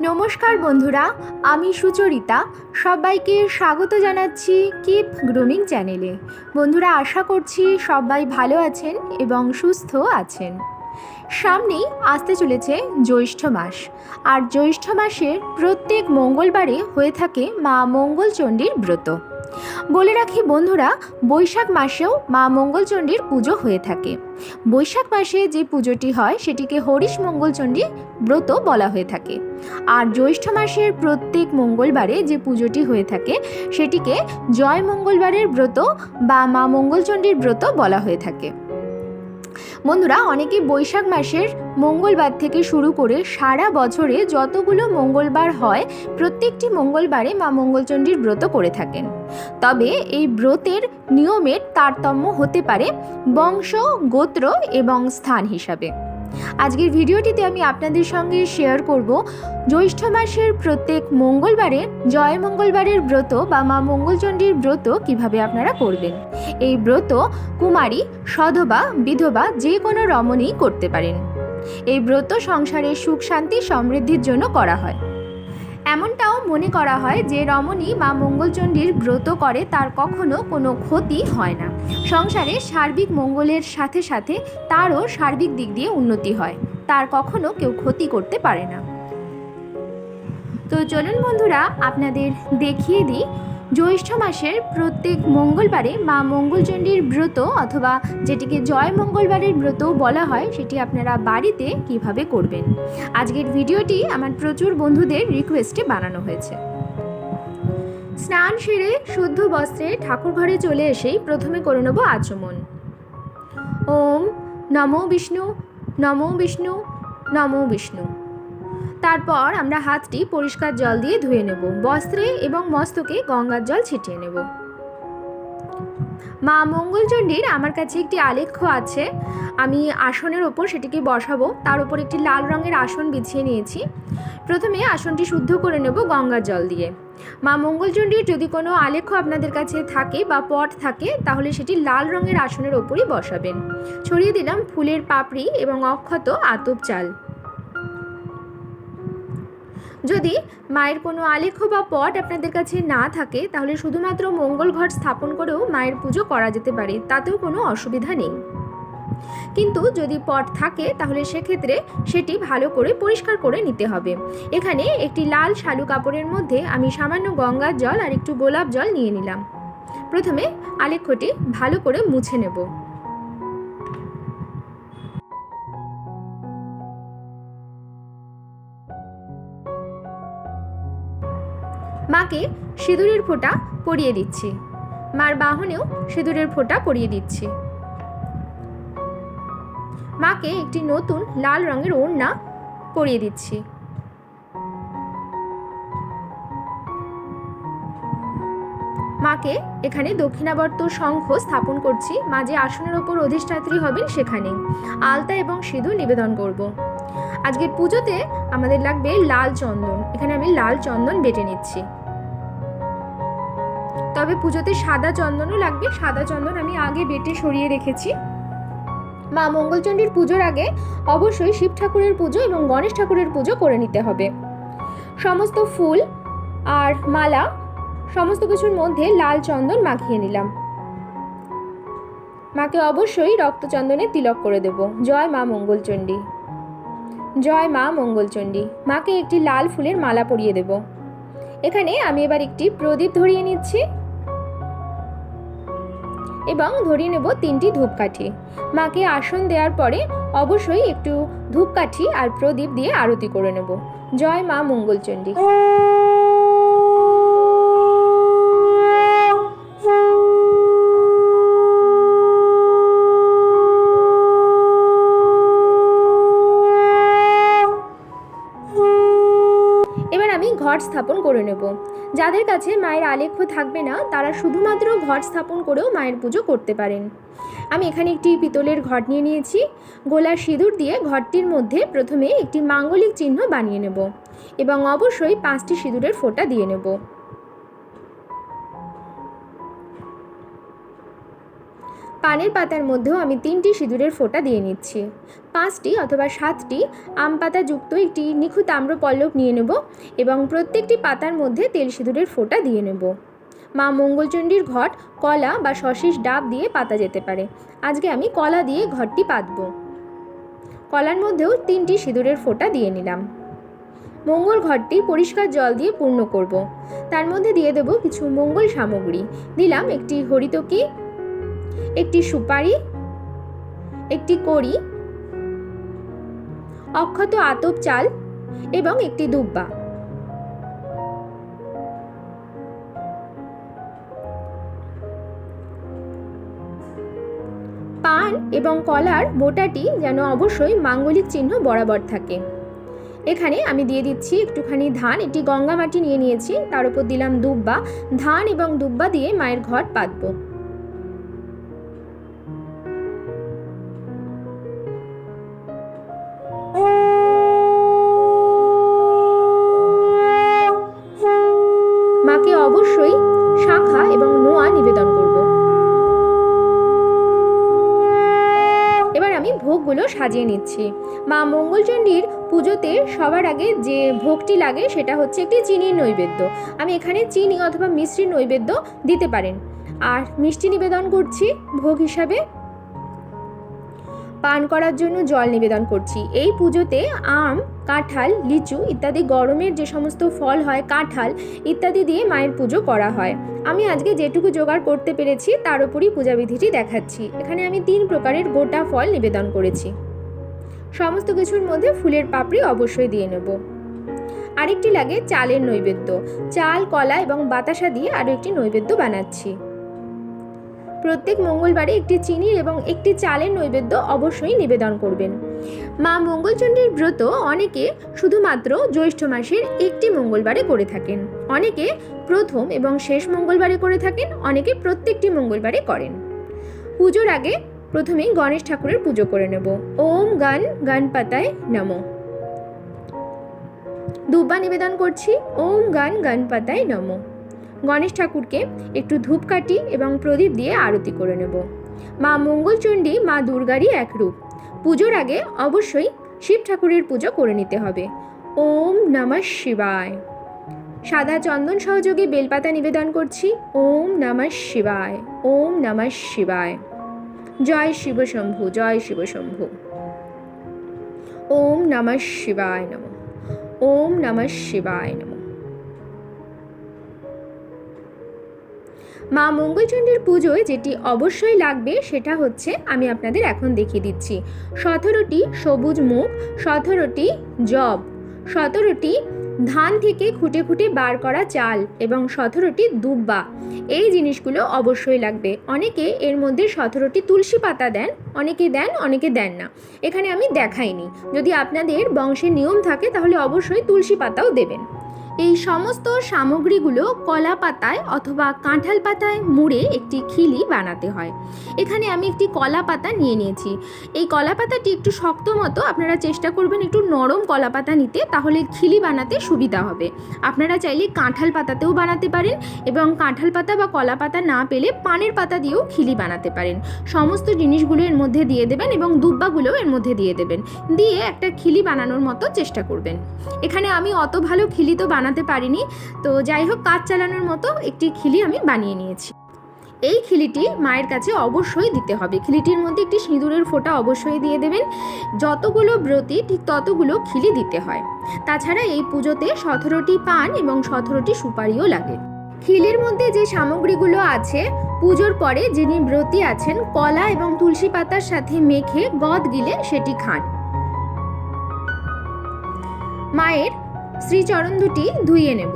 নমস্কার বন্ধুরা, আমি সুচরিতা। সবাইকে স্বাগত জানাচ্ছি কিপ গ্রুমিং চ্যানেলে। বন্ধুরা, আশা করছি সবাই ভালো আছেন এবং সুস্থ আছেন। সামনেই আসতে চলেছে জ্যৈষ্ঠ মাস, আর জ্যৈষ্ঠ মাসের প্রত্যেক মঙ্গলবারে হয়ে থাকে মা মঙ্গলচণ্ডীর ব্রত। বলে রাখি বন্ধুরা, বৈশাখ মাসেও মা মঙ্গলচণ্ডীর পুজো হয়ে থাকে। বৈশাখ মাসে যে পুজোটি হয় সেটিকে হরিশ মঙ্গলচণ্ডী ব্রত বলা হয়ে থাকে, আর জ্যৈষ্ঠ মাসের প্রত্যেক মঙ্গলবারে যে পুজোটি হয়ে থাকে সেটিকে জয় মঙ্গলবারের ব্রত বা মা মঙ্গলচণ্ডীর ব্রত বলা হয়ে থাকে। বন্ধুরা, অনেকে বৈশাখ মাসের মঙ্গলবার থেকে শুরু করে সারা বছরে যতগুলো মঙ্গলবার হয় প্রত্যেকটি মঙ্গলবারে মা মঙ্গলচণ্ডীর ব্রত করে থাকেন। তবে এই ব্রতের নিয়মের তারতম্য হতে পারে বংশ, গোত্র এবং স্থান হিসাবে। আজকের ভিডিওটিতে আমি আপনাদের সঙ্গে শেয়ার করব জ্যৈষ্ঠ মাসের প্রত্যেক মঙ্গলবারে জয় মঙ্গলবারের ব্রত বা মা মঙ্গলচণ্ডীর ব্রত কিভাবে আপনারা করবেন। এই ব্রত কুমারী, সধবা, বিধবা যে কোনো রমণী করতে পারেন। এই ব্রত সংসারের সুখ শান্তি সমৃদ্ধির জন্য করা হয়। এমনটাও মনে করা হয় যে রমণী মা মঙ্গলচণ্ডীর ব্রত করে তার কখনো কোনো ক্ষতি হয় না। সংসারে সার্বিক মঙ্গলের সাথে সাথে তারও সার্বিক দিক দিয়ে উন্নতি হয়, তার কখনো কেউ ক্ষতি করতে পারে না। তো চলুন বন্ধুরা, আপনাদের দেখিয়ে দিই জ্যৈষ্ঠ মাসের প্রত্যেক মঙ্গলবারে মা মঙ্গলচণ্ডীর ব্রত অথবা যেটিকে জয় মঙ্গলবারের ব্রতও বলা হয় সেটি আপনারা বাড়িতে কিভাবে করবেন। আজকের ভিডিওটি আমার প্রচুর বন্ধুদের রিকোয়েস্টে বানানো হয়েছে। স্নান সেরে শুদ্ধ বস্ত্রে ঠাকুর ঘরে চলে এসেই প্রথমে করে নেব আচমন। ওম নমো বিষ্ণু, নমো বিষ্ণু, নমো বিষ্ণু। তারপর আমরা হাতটি পরিষ্কার জল দিয়ে ধুয়ে নেব। বস্ত্রে এবং মস্তকে গঙ্গার জল ছিটিয়ে নেব। মা মঙ্গলচণ্ডীর আমার কাছে একটি আলেখ্য আছে, আমি আসনের ওপর সেটিকে বসাবো। তার উপর একটি লাল রঙের আসন বিছিয়ে নিয়েছি। প্রথমে আসনটি শুদ্ধ করে নেব গঙ্গার জল দিয়ে। মা মঙ্গলচণ্ডীর যদি কোনো আলেখ্য আপনাদের কাছে থাকে বা পট থাকে তাহলে সেটি লাল রঙের আসনের ওপরই বসাবেন। ছড়িয়ে দিলাম ফুলের পাপড়ি এবং অক্ষত আতপ চাল। যদি মায়ের কোনো আলেখ্য বা পট আপনাদের কাছে না থাকে তাহলে শুধুমাত্র মঙ্গল ঘট স্থাপন করেও মায়ের পুজো করা যেতে পারে, তাতেও কোনো অসুবিধা নেই। কিন্তু যদি পট থাকে তাহলে সেক্ষেত্রে সেটি ভালো করে পরিষ্কার করে নিতে হবে। এখানে একটি লাল শালু কাপড়ের মধ্যে আমি সামান্য গঙ্গার জল আর একটু গোলাপ জল নিয়ে নিলাম। প্রথমে আলেখ্যটি ভালো করে মুছে নেব। মাকে সিঁদুরের ফোঁটা পরিয়ে দিচ্ছি। মার বাহনেও সিঁদুরের ফোঁটা পরিয়ে দিচ্ছি। মাকে একটি নতুন লাল রঙের ওড়না পরিয়ে দিচ্ছি। মাকে এখানে দক্ষিণাবর্ত শঙ্খ স্থাপন করছি। মা যে আসনের ওপর অধিষ্ঠাত্রী হবেন সেখানে আলতা এবং সিঁদুর নিবেদন করব। আজকের পুজোতে আমাদের লাগবে লাল চন্দন। এখানে আমি লাল চন্দন বেটে নিচ্ছি। তবে পুজোতে সাদা চন্দনও লাগবে। সাদা চন্দন আমি আগে বেটে সরিয়ে রেখেছি। মা মঙ্গলচণ্ডীর পুজোর আগে অবশ্যই শিব ঠাকুরের পুজো এবং গণেশ ঠাকুরের পুজো করে নিতে হবে। সমস্ত ফুল আর মালা সমস্ত কিছুর মধ্যে লাল চন্দন মাখিয়ে নিলাম। মাকে অবশ্যই রক্তচন্দনে তিলক করে দেব। জয় মা মঙ্গলচণ্ডী, জয় মা মঙ্গলচণ্ডী। মাকে একটি লাল ফুলের মালা পরিয়ে দেব। এখানে আমি এবার একটি প্রদীপ ধরিয়ে নিচ্ছি এবং ধরিয়ে নেব 3টি ধূপকাঠি। মাকে আসন দেওয়ার পরে অবশ্যই একটু ধূপকাঠি আর প্রদীপ দিয়ে আরতি করে নেব। জয় মা মঙ্গলচণ্ডী। এবার আমি ঘট স্থাপন করে নেব। যাদের কাছে মায়ের আলেখ্য থাকবে না তারা শুধুমাত্র ঘট স্থাপন করেও মায়ের পুজো করতে পারেন। আমি এখানে একটি পিতলের ঘট নিয়ে নিয়েছি। গোলা সিঁদুর দিয়ে ঘটটির মধ্যে প্রথমে একটি মাঙ্গলিক চিহ্ন বানিয়ে নেব এবং অবশ্যই 5টি সিঁদুরের ফোঁটা দিয়ে নেব। পানের পাতার মধ্যেও আমি 3টি সিঁদুরের ফোঁটা দিয়ে নিচ্ছি। 5টি অথবা 7টি আম পাতা যুক্ত একটি নিখুঁত আম্রপল্লব নিয়ে নেব এবং প্রত্যেকটি পাতার মধ্যে তেল সিঁদুরের ফোঁটা দিয়ে নেব। মা মঙ্গলচণ্ডীর ঘট কলা বা সশিস ডাব দিয়ে পাতা যেতে পারে। আজকে আমি কলা দিয়ে ঘরটি পাতব। কলার মধ্যেও 3টি সিঁদুরের ফোঁটা দিয়ে নিলাম। মঙ্গল ঘরটি পরিষ্কার জল দিয়ে পূর্ণ করব। তার মধ্যে দিয়ে দেব কিছু মঙ্গল সামগ্রী। দিলাম একটি হরিতকি, একটি সুপারি, একটি কড়ি, অক্ষত আতপ চাল এবং একটি দুব্বা। পান এবং কলার বোটাটি যেন অবশ্যই মাঙ্গলিক চিহ্ন বরাবর থাকে। এখানে আমি দিয়ে দিচ্ছি একটুখানি ধান, এটি গঙ্গা মাটি নিয়ে নিয়েছি, তার উপর দিলাম দুব্বা। ধান এবং দুব্বা দিয়ে মায়ের ঘট পাতবো। মাকে অবশ্যই শাঁখা এবং নোয়া নিবেদন করব। এবার আমি ভোগগুলো সাজিয়ে নিচ্ছি। মা মঙ্গলচণ্ডীর পুজোতে সবার আগে যে ভোগটি লাগে সেটা হচ্ছে একটি চিনির নৈবেদ্য। আমি এখানে চিনি অথবা মিষ্টির নৈবেদ্য দিতে পারেন। আর মিষ্টি নিবেদন করছি ভোগ হিসাবে। পান করার জন্য জল নিবেদন করছি। এই পুজোতে আম, কাঁঠাল, লিচু ইত্যাদি গরমের যে সমস্ত ফল হয়, কাঁঠাল ইত্যাদি দিয়ে মায়ের পুজো করা হয়। আমি আজকে যেটুকু জোগাড় করতে পেরেছি তার উপরই পূজাবিধিটি দেখাচ্ছি। এখানে আমি 3 প্রকারের গোটা ফল নিবেদন করেছি। সমস্ত কিছুর মধ্যে ফুলের পাপড়ি অবশ্যই দিয়ে নেব। আরেকটি লাগে চালের নৈবেদ্য। চাল, কলা এবং বাতাসা দিয়ে আরও একটি নৈবেদ্য বানাচ্ছি। প্রত্যেক মঙ্গলবারে একটি চিনির এবং একটি চালের নৈবেদ্য অবশ্যই নিবেদন করবেন। মা মঙ্গলচণ্ডীর ব্রত অনেকে শুধুমাত্র জ্যৈষ্ঠ মাসের একটি মঙ্গলবারে করে থাকেন, অনেকে প্রথম এবং শেষ মঙ্গলবারে করে থাকেন, অনেকে প্রত্যেকটি মঙ্গলবারে করেন। পুজোর আগে প্রথমেই গণেশ ঠাকুরের পুজো করে নেব। ওম গণ গণপতায় নমঃ। দুব্বা নিবেদন করছি। ওম গণ গণপতায় নমঃ। গণেশ ঠাকুরকে একটু ধূপকাঠি এবং প্রদীপ দিয়ে আরতি করে নেব। মা মঙ্গলচণ্ডী মা দুর্গারই এক রূপ। পুজোর আগে অবশ্যই শিব ঠাকুরের পুজো করে নিতে হবে। ওম নমঃ শিবায়। সাদা চন্দন সহযোগে বেলপাতা নিবেদন করছি। ওম নমঃ শিবায়। ওম নমঃ শিবায়। জয় শিব শম্ভু, জয় শিব শম্ভু। ওম নমঃ শিবায় নমঃ। ওম নমঃ শিবায় নমঃ। মা মঙ্গলচণ্ডীর পুজোয় যেটি অবশ্যই লাগবে সেটা হচ্ছে, আমি আপনাদের এখন দেখিয়ে দিচ্ছি, 17টি সবুজ মুগ, 17টি জব, 17টি ধান থেকে খুঁটে খুঁটে বার করা চাল এবং 17টি দুব্বা। এই জিনিসগুলো অবশ্যই লাগবে। অনেকে এর মধ্যে 17টি তুলসী পাতা দেন, অনেকে দেন, অনেকে দেন না। এখানে আমি দেখাইনি। যদি আপনাদের বংশের নিয়ম থাকে তাহলে অবশ্যই তুলসী পাতাও দেবেন। এই সমস্ত সামগ্রীগুলো কলা পাতায় অথবা কাঁঠাল পাতায় মুড়ে একটি খিলি বানাতে হয়। এখানে আমি একটি কলা পাতা নিয়ে নিয়েছি। এই কলা পাতাটি একটু শক্ত মতো, আপনারা চেষ্টা করবেন একটু নরম কলা পাতা নিতে, তাহলে খিলি বানাতে সুবিধা হবে। আপনারা চাইলে কাঁঠাল পাতাতেও বানাতে পারেন এবং কাঁঠাল পাতা বা কলা পাতা না পেলে পানের পাতা দিয়েও খিলি বানাতে পারেন। সমস্ত জিনিসগুলো এর মধ্যে দিয়ে দেবেন এবং দুব্বাগুলো এর মধ্যে দিয়ে দেবেন, দিয়ে একটা খিলি বানানোর মতো চেষ্টা করবেন। এখানে আমি অত ভালো খিলি তো বানাতে পারিনি, তো যাই হোক কাজ চালানোর মতো একটি খিলি আমি বানিয়ে নিয়েছি। এই খিলিটি মায়ের কাছে অবশ্যই দিতে হবে। খিলিটির মধ্যে একটি সিঁদুরের ফোঁটা অবশ্যই দিয়ে দেবেন। যতগুলো ব্রতী ঠিক ততগুলো খিলি দিতে হয়। তাছাড়া এই পুজোতে 17টি পান এবং 17টি সুপারিও লাগে। খিলির মধ্যে যে সামগ্রীগুলো আছে, পুজোর পরে যিনি ব্রতী আছেন কলা এবং তুলসী পাতার সাথে মেখে গদ গিলে সেটি খান। মায়ের শ্রীচরণ দুটি ধুইয়ে নেব।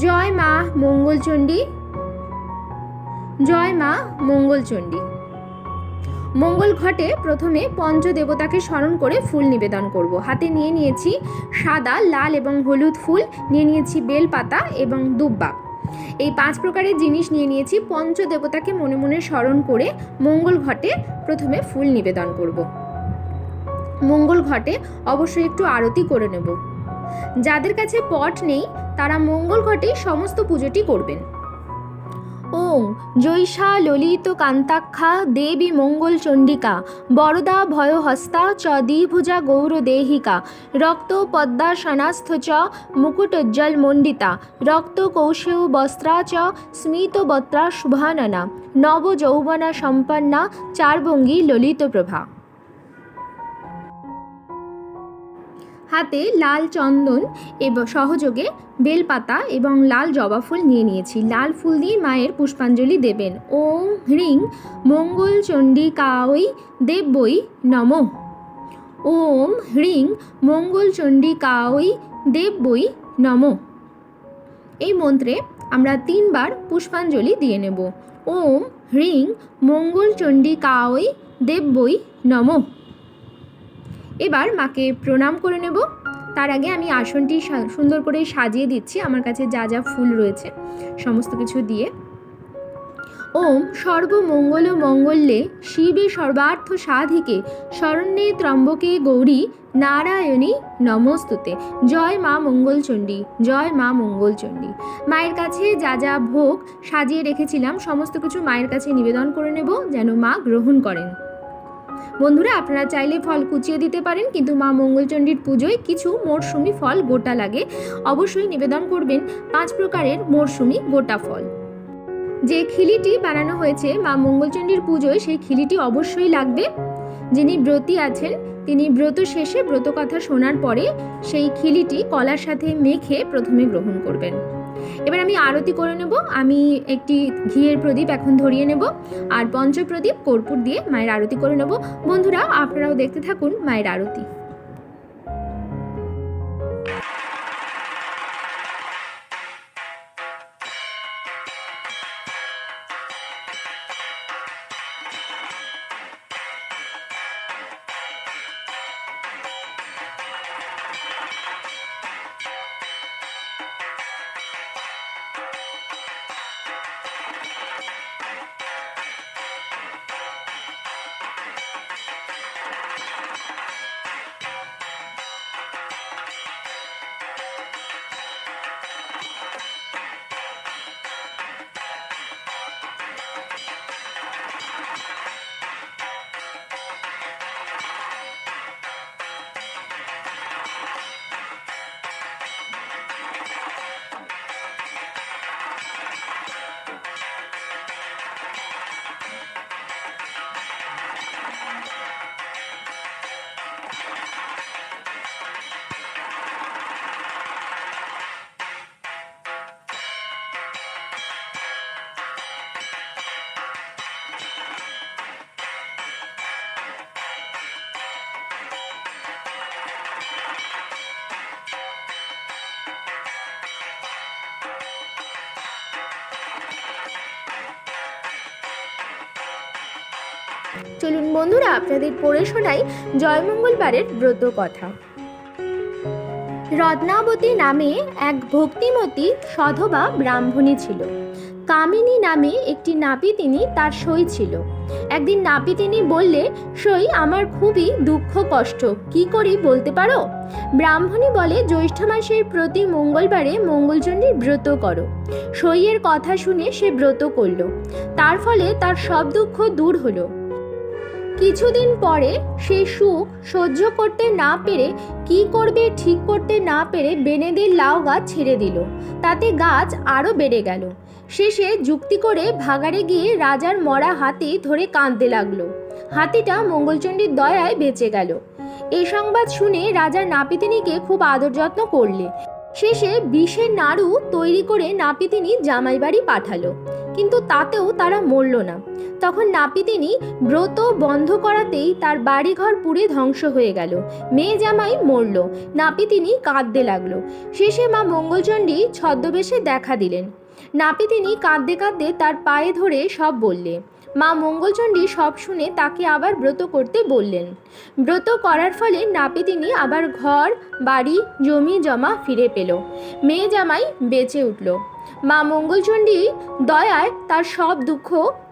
জয় মা মঙ্গলচণ্ডী, জয় মা মঙ্গলচণ্ডী। মঙ্গল ঘটে প্রথমে পঞ্চদেবতাকে স্মরণ করে ফুল নিবেদন করব। হাতে নিয়ে নিয়েছি সাদা, লাল এবং হলুদ ফুল, নিয়ে নিয়েছি বেলপাতা এবং দুব্বা। এই 5 প্রকারের জিনিস নিয়ে নিয়েছি। পঞ্চদেবতাকে মনে মনে স্মরণ করে মঙ্গল ঘটে প্রথমে ফুল নিবেদন করব। মঙ্গল ঘটে অবশ্যই একটু আরতি করে নেব। যাদের কাছে পট নেই তারা মঙ্গল ঘটেই সমস্ত পুজোটি করবেন। ওং জৈষা ললিত কান্তাক্ষা দেবী মঙ্গল চণ্ডিকা বরদা ভয়হস্তা চ দ্বিভুজা গৌরদেহিকা রক্ত পদ্মাসনাস্থ চ মুকুটোজ্জ্বল মণ্ডিতা রক্ত কৌশেয় বস্ত্রা চ স্মিতবত্রা শুভাননা নব যৌবনা সম্পন্না চারভঙ্গী ললিত প্রভা। হাতে লাল চন্দন এবং সহযোগে বেলপাতা এবং লাল জবা ফুল নিয়ে নিয়েছি। লাল ফুল দিয়ে মায়ের পুষ্পাঞ্জলি দেবেন। ওম হ্রিং মঙ্গল চণ্ডিকায় দেব্যই নমঃ। ওম হ্রিং মঙ্গল চণ্ডিকায় দেব্যই নমঃ। এই মন্ত্রে আমরা 3 বার পুষ্পাঞ্জলি দিয়ে নেব। ওম হ্রিং মঙ্গল চণ্ডিকায় দেব্যই নমঃ। এবার মাকে প্রণাম করে নেব। তার আগে আমি আসনটি সুন্দর করে সাজিয়ে দিচ্ছি আমার কাছে যা যা ফুল রয়েছে সমস্ত কিছু দিয়ে। ওম সর্বমঙ্গল মঙ্গলে শিবে সর্বার্থ সাধিকে শরণ্যে ত্রম্বকে গৌরী নারায়ণী নমস্তুতে। জয় মা মঙ্গলচণ্ডী, জয় মা মঙ্গলচণ্ডী। মায়ের কাছে যা যা ভোগ সাজিয়ে রেখেছিলাম সমস্ত কিছু মায়ের কাছে নিবেদন করে নেব যেন মা গ্রহণ করেন। বন্ধুরা, আপনারা চাইলে ফল কুচিয়ে দিতে পারেন, কিন্তু মা মঙ্গলচণ্ডীর পুজোয় কিছু মরশুমি ফল গোটা লাগে। অবশ্যই নিবেদন করবেন 5 প্রকারের মরশুমি গোটা ফল। যে খিলিটি বানানো হয়েছে মা মঙ্গলচণ্ডীর পুজোয় সেই খিলিটি অবশ্যই লাগবে। যিনি ব্রতী আছেন তিনি ব্রত শেষে ব্রত কথা শোনার পরে সেই খিলিটি কলার সাথে মেখে প্রথমে গ্রহণ করবেন। এবার আমি আরতি করে নেব। আমি একটি ঘিয়ের প্রদীপ এখন ধরিয়ে নেব আর পঞ্চপ্রদীপ কর্পূর দিয়ে মায়ের আরতি করে নেব। বন্ধুরা, আপনারাও দেখতে থাকুন মায়ের আরতি। চলুন বন্ধুরা, আপনাদের পড়ে শোনাই জয়মঙ্গলবারের ব্রত কথা। রত্নাবতী নামে এক ভক্তিমতী সধবা ব্রাহ্মণী ছিল। কামিনী নামে একটি নাপিতিনী তার সই ছিল। একদিন নাপিতিনী বললে, সই, আমার খুবই দুঃখ কষ্ট, কি করি বলতে পারো? ব্রাহ্মণী বলে, জ্যৈষ্ঠ মাসের প্রতি মঙ্গলবারে মঙ্গলচণ্ডীর ব্রত করো। সইয়ের কথা শুনে সে ব্রত করল। তার ফলে তার সব দুঃখ দূর হলো। কিছুদিন পরে সে সুখ সহ্য করতে না পেরে কি করবে ঠিক করতে না পেরে বেনেদের লাউ গাছ ছেড়ে দিল। তাতে গাছ আরও বেড়ে গেল। শেষে যুক্তি করে ভাগাড়ে গিয়ে রাজার মরা হাতি ধরে কাঁদতে লাগলো। হাতিটা মঙ্গলচণ্ডীর দয়ায় বেঁচে গেল। এই সংবাদ শুনে রাজা নাপিতিনীকে খুব আদর যত্ন করলে। শেষে বিষের নাড়ু তৈরি করে নাপিতিনী জামাই বাড়ি পাঠালো, কিন্তু তাতেও তারা মরল না। তখন নাপিতিনী ব্রত বন্ধ করাতেই তার বাড়িঘর পুড়ে ধ্বংস হয়ে গেল। মেয়ে জামাই মরল। নাপিতিনী কাঁদতে লাগলো। শেষে মা মঙ্গলচণ্ডী ছদ্মবেশে দেখা দিলেন। নাপিতিনী কাঁদতে কাঁদতে তার পায়ে ধরে সব বললে। মা মঙ্গলচণ্ডী সব শুনে তাকে আবার ব্রত করতে বললেন। ব্রত করার ফলে নাপিতিনী আবার ঘর বাড়ি জমি জমা ফিরে পেল। মেয়ে জামাই বেঁচে উঠল। মা মঙ্গলচণ্ডী দয়ায় তার সব দুঃখ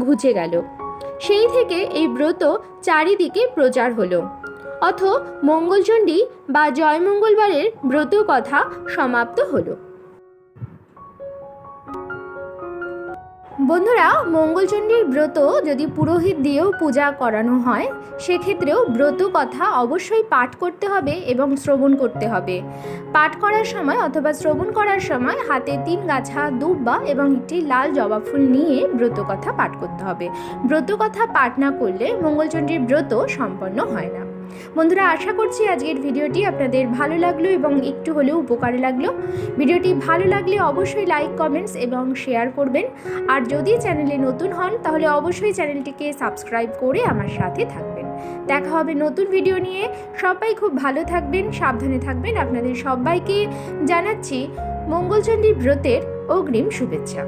ঘুচে গেল। সেই থেকে এই ব্রত চারিদিকে প্রচার হলো। অথ মঙ্গলচণ্ডী বা জয়মঙ্গলবারের ব্রত কথা সমাপ্ত হলো। বন্ধুরা, মঙ্গলচণ্ডীর ব্রত যদি পুরোহিত দিয়েও পূজা করানো হয়, সেক্ষেত্রেও ব্রত কথা অবশ্যই পাঠ করতে হবে এবং শ্রবণ করতে হবে। পাঠ করার সময় অথবা শ্রবণ করার সময় হাতে 3 গাছা দুব্বা এবং একটি লাল জবা ফুল নিয়ে ব্রত কথা পাঠ করতে হবে। ব্রত কথা পাঠ না করলে মঙ্গলচণ্ডীর ব্রত সম্পন্ন হয় না। বন্ধুরা, আশা করছি আজকের ভিডিওটি আপনাদের ভালো লাগলো এবং একটু হলেও উপকারে লাগলো। ভিডিওটি ভালো লাগলে অবশ্যই লাইক, কমেন্টস এবং শেয়ার করবেন। আর যদি চ্যানেলে নতুন হন তাহলে অবশ্যই চ্যানেলটিকে সাবস্ক্রাইব করে আমার সাথে থাকবেন। দেখা হবে নতুন ভিডিও নিয়ে। সবাই খুব ভালো থাকবেন, সাবধানে থাকবেন। আপনাদের সবাইকে জানাচ্ছি মঙ্গলচণ্ডী ব্রতের অগ্রিম শুভেচ্ছা।